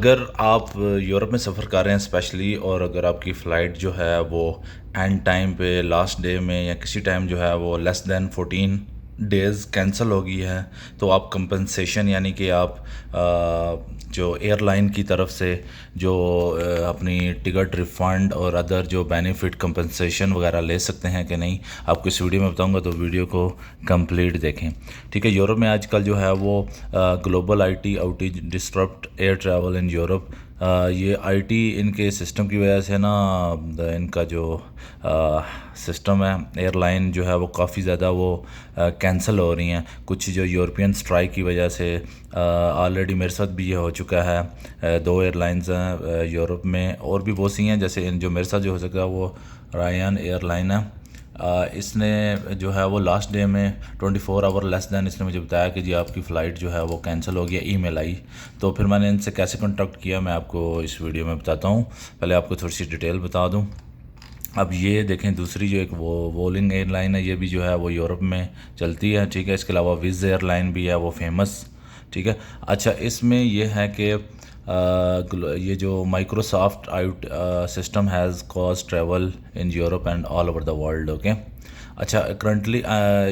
अगर आप यूरोप में सफ़र कर रहे हैं स्पेशली, और अगर आपकी फ़्लाइट जो है वो एंड टाइम पे लास्ट डे में या किसी टाइम जो है वो लेस दैन 14 डेज़ कैंसिल हो गई है, तो आप कंपनसेशन यानी कि आप जो एयरलाइन की तरफ से जो अपनी टिकट रिफ़ंड और अदर जो बेनिफिट कंपनसेशन वगैरह ले सकते हैं कि नहीं, आपको इस वीडियो में बताऊंगा, तो वीडियो को कंप्लीट देखें। ठीक है। यूरोप में आजकल जो है वो global IT outage disturbed air travel in Europe. ये आईटी इनके सिस्टम की वजह से ना, इनका जो सिस्टम है, एयरलाइन जो है वो काफ़ी ज़्यादा वो कैंसिल हो रही हैं। कुछ जो यूरोपियन स्ट्राइक की वजह से ऑलरेडी मेरे साथ भी ये हो चुका है। दो एयरलाइंस हैं यूरोप में, और भी बहुत सी हैं, जैसे जो मेरे साथ जो हो सका वो रायन एयरलाइन है। इसने जो है वो लास्ट डे में 24 आवर लेस दैन इसने मुझे बताया कि जी आपकी फ़्लाइट जो है वो कैंसिल हो गया, ईमेल आई। तो फिर मैंने इनसे कैसे कॉन्टैक्ट किया मैं आपको इस वीडियो में बताता हूँ। पहले आपको थोड़ी सी डिटेल बता दूँ। अब ये देखें, दूसरी जो एक वो वोलिंग एयरलाइन है, ये भी जो है वो यूरोप में चलती है। ठीक है। इसके अलावा विज़ एयरलाइन भी है वो फेमस। ठीक है। अच्छा, इसमें ये है कि ये जो Microsoft out system has cause travel in Europe and all over the world. Okay. अच्छा, करंटली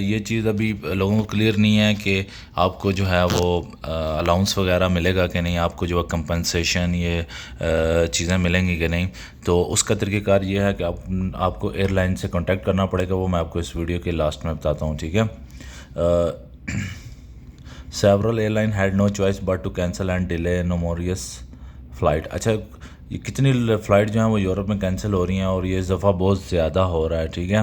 ये चीज़ अभी लोगों को क्लियर नहीं है कि आपको जो है वो अलाउंस वगैरह मिलेगा कि नहीं, आपको जो है कंपनसेशन ये चीज़ें मिलेंगी कि नहीं। तो उसका तरीक़ेकार ये है कि आपको एयरलाइन से कांटेक्ट करना पड़ेगा, वो मैं आपको इस वीडियो के लास्ट में बताता हूँ। ठीक है। Several airline had no choice but to cancel and delay numerous flight. अच्छा, ये कितनी फ़्लाइट जो हैं वो यूरोप में कैंसिल हो रही हैं, और ये इस दफ़ा बहुत ज़्यादा हो रहा है। ठीक है।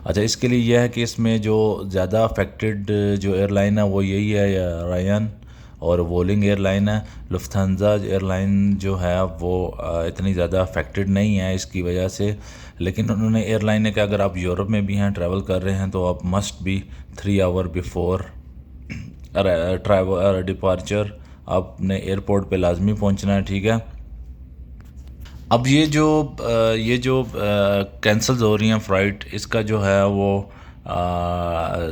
अच्छा, इसके लिए यह है कि इसमें जो ज़्यादा अफेक्टेड जो एयरलाइन है वो यही है, रायन और वोलिंग एयरलाइन है। लुफ्थांसा एयरलाइन जो है वो इतनी ज़्यादा अफेक्टेड नहीं है इसकी वजह से, लेकिन उन्होंने एयरलाइन ने कहा अगर आप यूरोप में भी हैं, ट्रैवल कर रहे हैं, तो आप must be 3 hour before travel departure आपने एयरपोर्ट पे लाजमी पहुंचना है। ठीक है। अब ये जो कैंसिल हो रही हैं फ़्लाइट, इसका जो है वो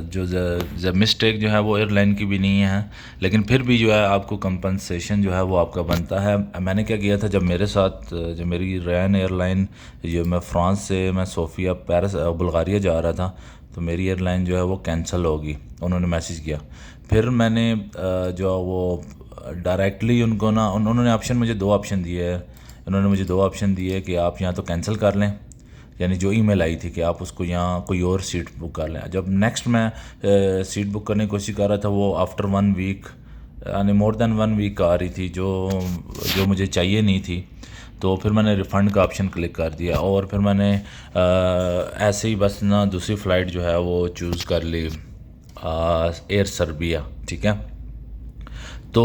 जो मिस्टेक जो है वो एयरलाइन की भी नहीं है, लेकिन फिर भी जो है आपको कंपनसेशन जो है वो आपका बनता है। मैंने क्या किया था, जब मेरे साथ जब मेरी रैन एयरलाइन, जो मैं फ़्रांस से मैं सोफ़िया पेरिस बुल्गारिया जा रहा था, तो मेरी एयरलाइन जो है वो कैंसिल होगी। उन्होंने मैसेज किया, फिर मैंने जो वो डायरेक्टली उनको ना, उन्होंने ऑप्शन मुझे दो ऑप्शन दिए है। उन्होंने मुझे दो ऑप्शन दिए कि आप यहाँ तो कैंसिल कर लें, यानी जो ईमेल आई थी कि आप उसको यहाँ कोई और सीट बुक कर लें। जब नेक्स्ट मैं सीट बुक करने की कोशिश कर रहा था, वो आफ्टर 1 वीक यानी मोर देन 1 वीक आ रही थी, जो मुझे चाहिए नहीं थी। तो फिर मैंने रिफ़ंड का ऑप्शन क्लिक कर दिया, और फिर मैंने ऐसे ही बस ना दूसरी फ़्लाइट जो है वो चूज़ कर ली, एयर सर्बिया। ठीक है। तो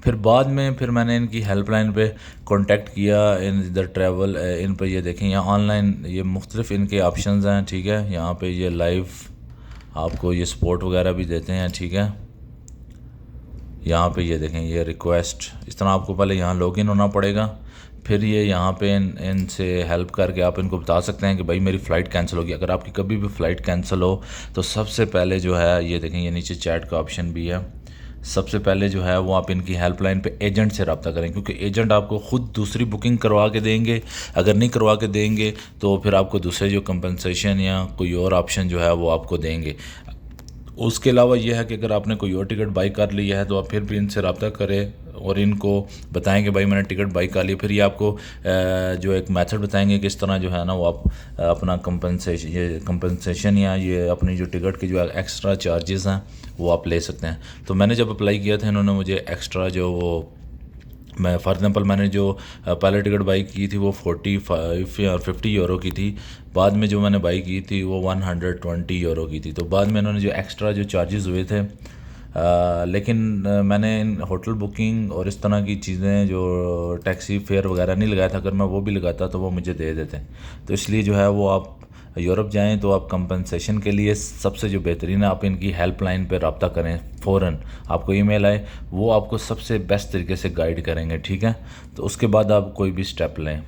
फिर बाद में फिर मैंने इनकी हेल्पलाइन पे कांटेक्ट किया, इन द ट्रैवल इन पर ये देखें, यहाँ ऑनलाइन ये मुख्तलिफ इनके ऑप्शंस हैं। ठीक है। यहाँ पे ये लाइव आपको ये सपोर्ट वगैरह भी देते हैं। ठीक है। यहाँ पे ये देखें, ये रिक्वेस्ट, इस तरह आपको पहले यहाँ लॉगिन होना पड़ेगा, फिर ये यहाँ पे इनसे हेल्प करके आप इनको बता सकते हैं कि भाई मेरी फ़्लाइट कैंसिल होगी। अगर आपकी कभी भी फ़्लाइट कैंसिल हो, तो सबसे पहले जो है ये देखें, ये नीचे चैट का ऑप्शन भी है। सबसे पहले जो है वो आप इनकी हेल्पलाइन पे एजेंट से रब्ता करें, क्योंकि एजेंट आपको ख़ुद दूसरी बुकिंग करवा के देंगे। अगर नहीं करवा के देंगे तो फिर आपको दूसरे जो कंपनसेशन या कोई और ऑप्शन जो है वो आपको देंगे। उसके अलावा यह है कि अगर आपने कोई और टिकट बाई कर लिया है, तो आप फिर भी इनसे रब्ता करें और इनको बताएं कि भाई मैंने टिकट बाई कर ली। फिर ये आपको जो एक मेथड बताएंगे किस तरह जो है ना वो आप अपना कंपनसेशन या ये अपनी जो टिकट की जो एक्स्ट्रा चार्जेस हैं वो आप ले सकते हैं। तो मैंने जब अप्लाई किया था, इन्होंने मुझे एक्स्ट्रा जो वो, मैं फॉर एग्ज़ाम्पल मैंने जो पहले टिकट बाई की थी वो 45 या 50 यूरो की थी। बाद में जो मैंने बाई की थी वो 120 यूरो की थी। तो बाद में इन्होंने जो एक्स्ट्रा जो चार्जेस हुए थे, लेकिन मैंने होटल बुकिंग और इस तरह की चीज़ें जो टैक्सी फेयर वगैरह नहीं लगाया था। अगर मैं वो भी लगाता तो वो मुझे दे देते। तो इसलिए जो है वो आप यूरोप जाएं तो आप कंपनसेशन के लिए सबसे जो बेहतरीन है, आप इनकी हेल्पलाइन पे रब्ता करें। फ़ौरन आपको ईमेल आए, वो आपको सबसे बेस्ट तरीके से गाइड करेंगे। ठीक है। तो उसके बाद आप कोई भी स्टेप लें।